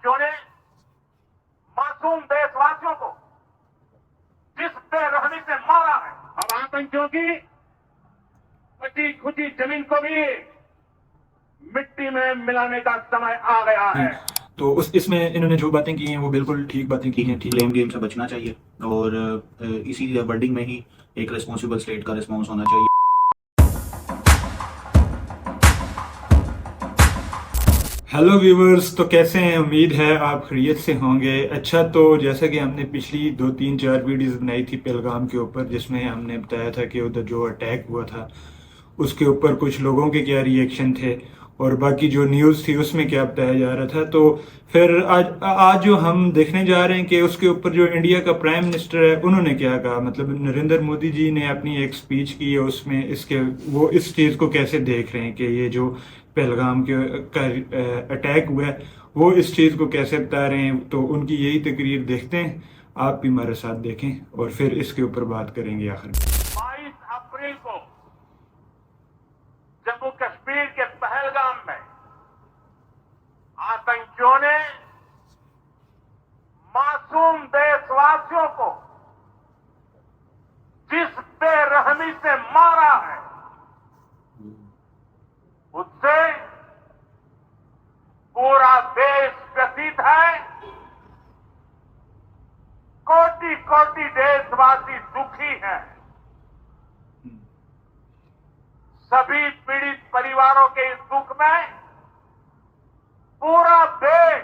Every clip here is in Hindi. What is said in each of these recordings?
आतंकियों ने मासूम देशवासियों को जिस बेरहमी से मारा है, अब आतंकियों की बची खुची जमीन को भी मिट्टी में मिलाने का समय आ गया है। तो इसमें इन्होंने जो बातें की हैं वो बिल्कुल ठीक बातें की हैं। ठीक, ब्लेम गेम से बचना चाहिए और इसी वर्डिंग में ही एक रिस्पॉन्सिबल स्टेट का रिस्पॉन्स होना चाहिए। हेलो व्यूवर्स, तो कैसे हैं? उम्मीद है आप खैरियत से होंगे। अच्छा, तो जैसा कि हमने पिछली 2 3 4 वीडियोस बनाई थी पहलगाम के ऊपर, जिसमें हमने बताया था कि उधर जो अटैक हुआ था उसके ऊपर कुछ लोगों के क्या रिएक्शन थे और बाकी जो न्यूज़ थी उसमें क्या बताया जा रहा था। तो फिर आज आज जो हम देखने जा रहे हैं कि उसके ऊपर जो इंडिया का प्राइम मिनिस्टर है उन्होंने क्या कहा। मतलब नरेंद्र मोदी जी ने अपनी एक स्पीच की है, उसमें इसके वो इस चीज़ को कैसे देख रहे हैं कि ये जो पहलगाम के का अटैक हुआ है वो इस चीज़ को कैसे बता रहे हैं। तो उनकी यही तकरीर देखते हैं, आप भी हमारे साथ देखें और फिर इसके ऊपर बात करेंगे आखिर में। 22 अप्रैल को जम्मू कश्मीर के पहलगाम में आतंकियों ने मासूम देशवासियों को जिस बेरहमी से मारा है, उससे पूरा देश व्यथित है। कोटि कोटि देशवासी दुखी हैं। सभी पीड़ित परिवारों के इस दुख में पूरा देश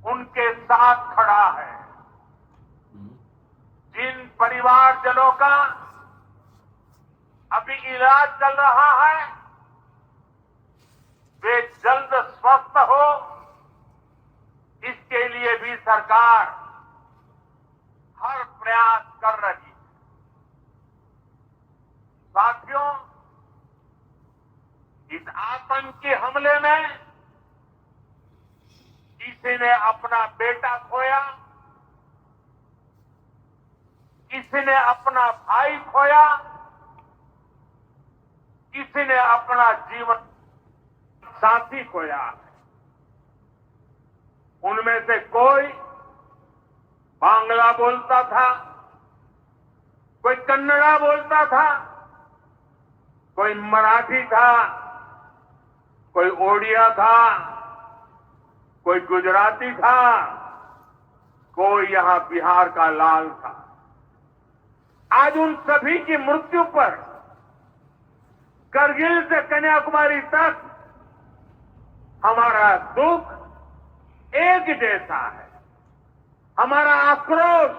उनके साथ खड़ा है। जिन परिवारजनों का अभी इलाज चल रहा है वे जल्द स्वस्थ हो, इसके लिए भी सरकार हर प्रयास कर रही है। साथियों, इस आतंकी हमले में किसी ने अपना बेटा खोया, किसी ने अपना भाई खोया, किसी ने अपना जीवन साथी खोया। उनमें से कोई बांग्ला बोलता था, कोई कन्नड़ा बोलता था, कोई मराठी था, कोई ओडिया था, कोई गुजराती था, कोई यहां बिहार का लाल था। आज उन सभी की मृत्यु पर करगिल से कन्याकुमारी तक हमारा दुख एक जैसा है, हमारा आक्रोश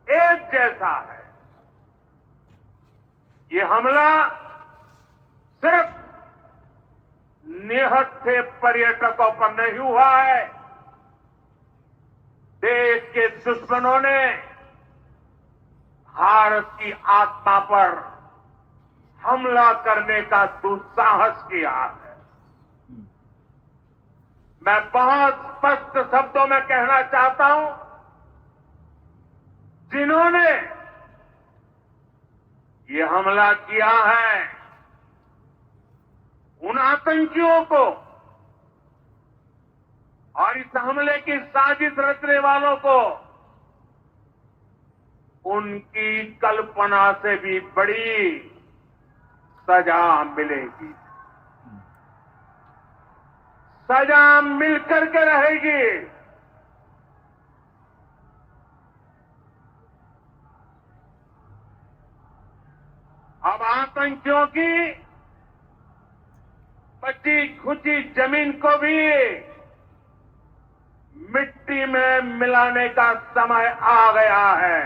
एक जैसा है। ये हमला सिर्फ निहत्थे पर्यटकों पर नहीं हुआ है। देश के दुश्मनों ने भारत की आत्मा पर हमला करने का दुस्साहस किया है। मैं बहुत स्पष्ट शब्दों में कहना चाहता हूं, जिन्होंने ये हमला किया है उन आतंकियों को और इस हमले की साजिश रचने वालों को उनकी कल्पना से भी बड़ी सजा मिलेगी। सजा मिलकर के रहेगी। अब आतंकियों की बची खुची जमीन को भी मिट्टी में मिलाने का समय आ गया है।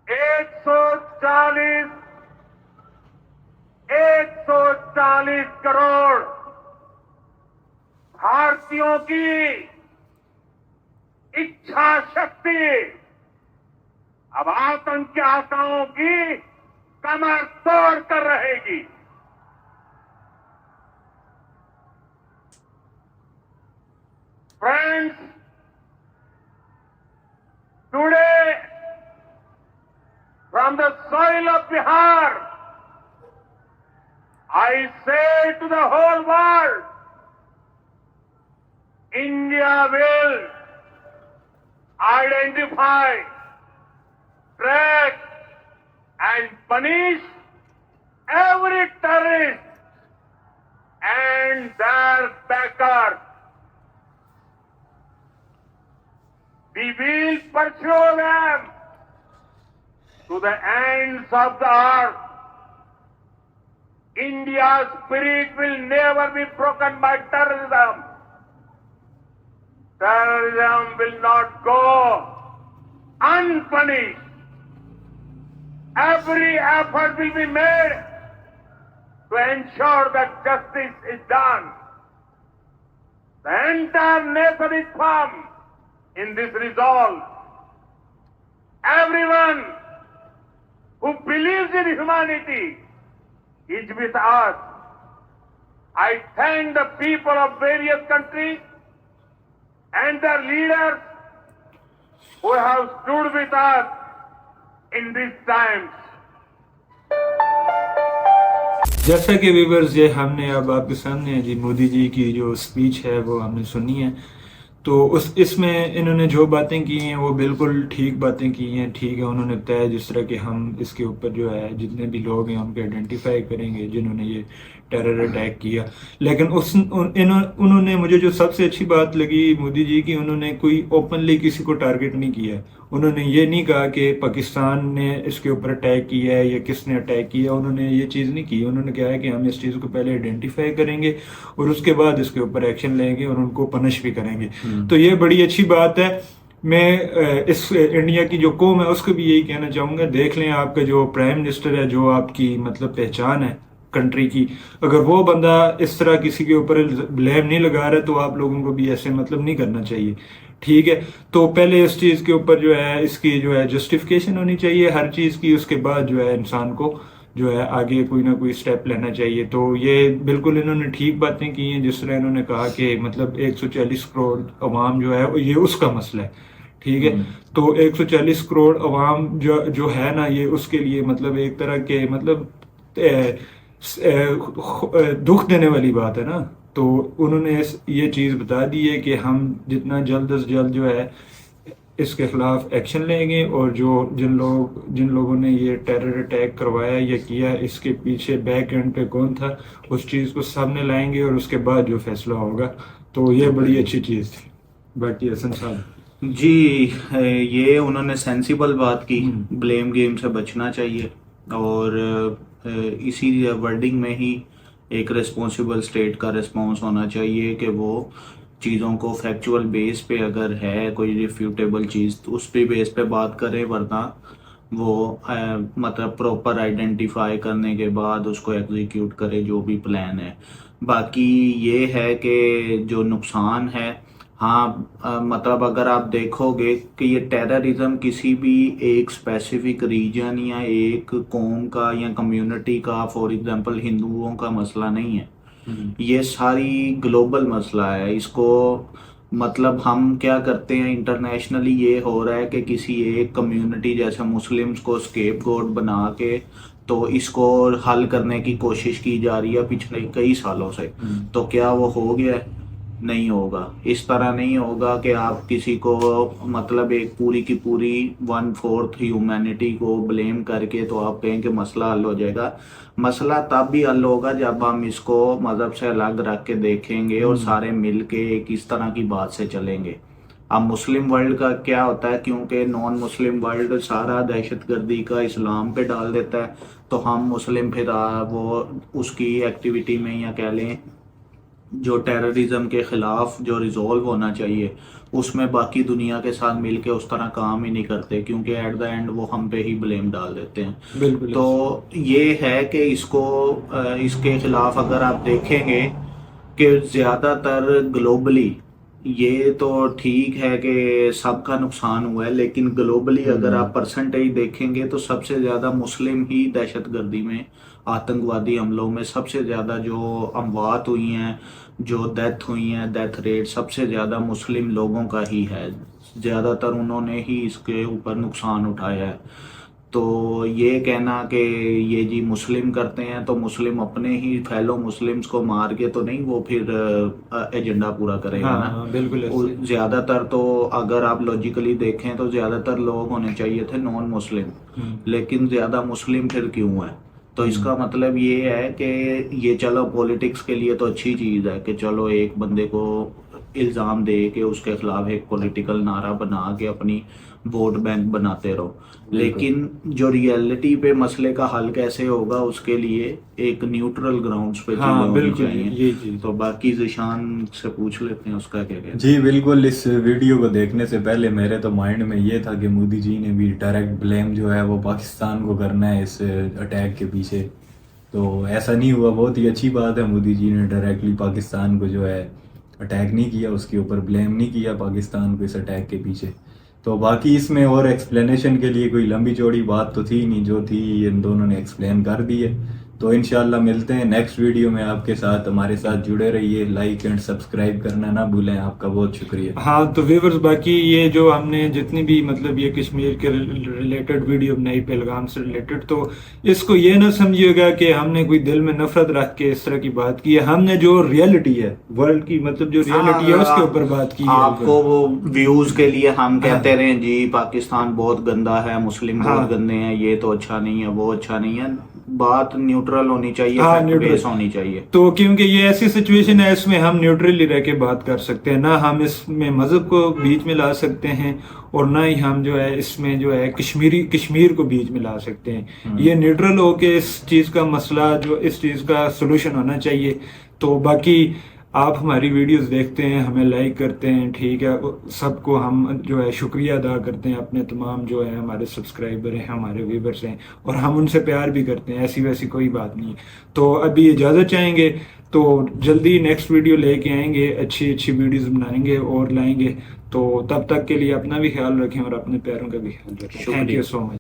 एक सौ चालीस करोड़ भारतीयों की इच्छा शक्ति अब आतंकी आकाओं की कमर तोड़ कर रहेगी। Friends, today from the soil of Bihar, I say to the whole world, India will identify, track, and punish every terrorist and their backers. We will pursue them to the ends of the earth. India's spirit will never be broken by terrorism. Terrorism will not go unpunished. Every effort will be made to ensure that justice is done. The entire nation is firm in this resolve. Everyone who believes in humanity is with us. I thank the people of various countries and their leaders who have stood with us in these times. जैसा कि व्यूअर्स ये हमने अब आपके सामने जी मोदी जी की जो स्पीच है वो हमने सुनी है। तो इसमें इन्होंने जो बातें की हैं वो बिल्कुल ठीक बातें की हैं। ठीक है, उन्होंने बताया जिस तरह के हम इसके ऊपर जो है जितने भी लोग हैं उनको आइडेंटिफाई करेंगे जिन्होंने ये टेरर अटैक किया। लेकिन उन्होंने मुझे जो सबसे अच्छी बात लगी मोदी जी की, उन्होंने कोई ओपनली किसी को टारगेट नहीं किया। उन्होंने ये नहीं कहा कि पाकिस्तान ने इसके ऊपर अटैक किया है या किसने अटैक किया, उन्होंने ये चीज़ नहीं की। उन्होंने कहा है कि हम इस चीज़ को पहले आइडेंटिफाई करेंगे और उसके बाद इसके ऊपर एक्शन लेंगे और उनको पनिश भी करेंगे। तो ये बड़ी अच्छी बात है। मैं इस इंडिया की जो कौम है उसको भी यही कहना चाहूँगा, देख लें आपका जो प्राइम मिनिस्टर है, जो आपकी मतलब पहचान है कंट्री की, अगर वो बंदा इस तरह किसी के ऊपर ब्लेम नहीं लगा रहा तो आप लोगों को भी ऐसे मतलब नहीं करना चाहिए। ठीक है, तो पहले इस चीज़ के ऊपर जो है इसकी जो है जस्टिफिकेशन होनी चाहिए हर चीज़ की, उसके बाद जो है इंसान को जो है आगे कोई ना कोई स्टेप लेना चाहिए। तो ये बिल्कुल इन्होंने ठीक बातें की हैं। जिस तरह इन्होंने कहा कि मतलब 140 करोड़ अवाम जो है ये उसका मसला है। ठीक है, तो 140 करोड़ अवाम जो है ना, ये उसके लिए मतलब एक तरह के मतलब दुख देने वाली बात है ना। तो उन्होंने ये चीज़ बता दी है कि हम जितना जल्द अज जल्द जो है इसके खिलाफ एक्शन लेंगे और जो जिन लोगों ने ये टेरर अटैक करवाया या किया, इसके पीछे बैक एंड पे कौन था, उस चीज़ को सामने लाएंगे और उसके बाद जो फैसला होगा। तो ये बड़ी अच्छी चीज़ थी। बाकी हसन साहब जी, ये उन्होंने सेंसिबल बात की, ब्लेम गेम से बचना चाहिए और इसी वर्डिंग में ही एक रिस्पॉन्सिबल स्टेट का रिस्पॉन्स होना चाहिए कि वो चीज़ों को फैक्चुअल बेस पे अगर है कोई रिफ्यूटेबल चीज़ तो उस पे बेस पे बात करें, वरना वो मतलब प्रॉपर आइडेंटिफाई करने के बाद उसको एग्जीक्यूट करे जो भी प्लान है। बाकी ये है कि जो नुकसान है, हाँ मतलब अगर आप देखोगे कि ये टेररिज्म किसी भी एक स्पेसिफिक रीजन या एक कौम का या कम्युनिटी का, फॉर एग्जांपल हिंदुओं का मसला नहीं है, ये सारी ग्लोबल मसला है। इसको मतलब हम क्या करते हैं, इंटरनेशनली ये हो रहा है कि किसी एक कम्युनिटी जैसे मुस्लिम्स को स्केपगोट बना के तो इसको हल करने की कोशिश की जा रही है पिछले कई सालों से। तो क्या वो हो गया है? नहीं होगा। इस तरह नहीं होगा कि आप किसी को मतलब एक पूरी की पूरी 1/4 ह्यूमैनिटी को ब्लेम करके तो आप कहें कि मसला हल हो जाएगा। मसला तब भी हल होगा जब हम इसको मज़हब से अलग रख के देखेंगे और सारे मिल के एक इस तरह की बात से चलेंगे। अब मुस्लिम वर्ल्ड का क्या होता है, क्योंकि नॉन मुस्लिम वर्ल्ड सारा दहशतगर्दी का इस्लाम पे डाल देता है, तो हम मुस्लिम फिर वो उसकी एक्टिविटी में या कह लें जो टेररिज्म के खिलाफ जो रिजॉल्व होना चाहिए उसमें बाकी दुनिया के साथ मिलके उस तरह काम ही नहीं करते, क्योंकि एट द एंड वो हम पे ही ब्लेम डाल देते हैं। बिल्कुल। तो ये है कि इसको इसके खिलाफ अगर आप देखेंगे कि ज़्यादातर ग्लोबली, ये तो ठीक है कि सबका नुकसान हुआ है, लेकिन ग्लोबली अगर आप परसेंटेज देखेंगे तो सबसे ज़्यादा मुस्लिम ही दहशतगर्दी में, आतंकवादी हमलों में सबसे ज़्यादा जो अमवात हुई हैं, जो डेथ हुई हैं, डेथ रेट सबसे ज़्यादा मुस्लिम लोगों का ही है। ज़्यादातर उन्होंने ही इसके ऊपर नुकसान उठाया है। तो ये कहना कि ये जी मुस्लिम करते हैं तो मुस्लिम अपने ही फेलो मुस्लिम्स को मार के तो नहीं वो फिर एजेंडा पूरा करेगा हाँ ना। हाँ, बिल्कुल वो ऐसे। ज्यादातर तो अगर आप लॉजिकली देखें तो ज्यादातर लोग होने चाहिए थे नॉन मुस्लिम, लेकिन ज्यादा मुस्लिम फिर क्यों है? तो इसका मतलब ये है कि ये चलो पॉलिटिक्स के लिए तो अच्छी चीज है कि चलो एक बंदे को इल्जाम दे के उसके खिलाफ एक पॉलिटिकल नारा बना के अपनी वोट बैंक बनाते रहो, लेकिन जो रियलिटी पे मसले का हल कैसे होगा उसके लिए एक न्यूट्रल ग्राउंड्स पे हाँ चीजें होनी बिल्कुल, चाहिए। ये चीज। तो बाकी जिशान से पूछ लेते हैं उसका क्या कहना है। जी बिल्कुल, इस वीडियो को देखने से पहले मेरे तो माइंड में ये था कि मोदी जी ने भी डायरेक्ट ब्लेम जो है वो पाकिस्तान को करना है इस अटैक के पीछे। तो ऐसा नहीं हुआ, बहुत ही अच्छी बात है, मोदी जी ने डायरेक्टली पाकिस्तान को जो है अटैक नहीं किया, उसके ऊपर ब्लेम नहीं किया पाकिस्तान को इस अटैक के पीछे। तो बाकी इसमें और एक्सप्लेनेशन के लिए कोई लंबी चौड़ी बात तो थी नहीं, जो थी इन दोनों ने एक्सप्लेन कर दी है। तो इंशाल्लाह मिलते हैं नेक्स्ट वीडियो में आपके साथ, हमारे साथ जुड़े रहिए, लाइक एंड सब्सक्राइब करना ना भूलें। आपका बहुत शुक्रिया। हाँ तो व्यूवर्स, बाकी ये जो हमने जितनी भी मतलब ये कश्मीर के रिलेटेड वीडियो बनाई पहलगाम से रिलेटेड, तो इसको ये ना समझिएगा कि हमने कोई दिल में नफरत रख के इस तरह की बात की है। हमने जो रियलिटी है वर्ल्ड की, मतलब जो रियलिटी है उसके ऊपर बात की है। आपको वो व्यूज के लिए हम कहते रहे जी पाकिस्तान बहुत गंदा है, मुस्लिम बहुत गंदे हैं, ये तो अच्छा नहीं है, वो अच्छा नहीं है, बात न्यूट्रल होनी चाहिए, हाँ, फैक्ट न्यूट्रल बेस होनी चाहिए। तो क्योंकि ये ऐसी सिचुएशन है इसमें हम न्यूट्रली रह के बात कर सकते हैं, ना हम इसमें मजहब को बीच में ला सकते हैं और ना ही हम जो है इसमें जो है कश्मीर को बीच में ला सकते हैं। ये न्यूट्रल होके इस चीज का मसला, जो इस चीज का सोल्यूशन होना चाहिए। तो बाकी आप हमारी वीडियोस देखते हैं, हमें लाइक करते हैं, ठीक है, सबको हम जो है शुक्रिया अदा करते हैं, अपने तमाम जो है हमारे सब्सक्राइबर हैं, हमारे व्यूवर्स हैं, और हम उनसे प्यार भी करते हैं, ऐसी वैसी कोई बात नहीं है। तो अभी इजाज़त चाहेंगे, तो जल्दी नेक्स्ट वीडियो लेके आएंगे, अच्छी अच्छी वीडियोस बनाएंगे और लाएंगे। तो तब तक के लिए अपना भी ख्याल रखें और अपने प्यारों का भी ख्याल रखें। Thank you so much.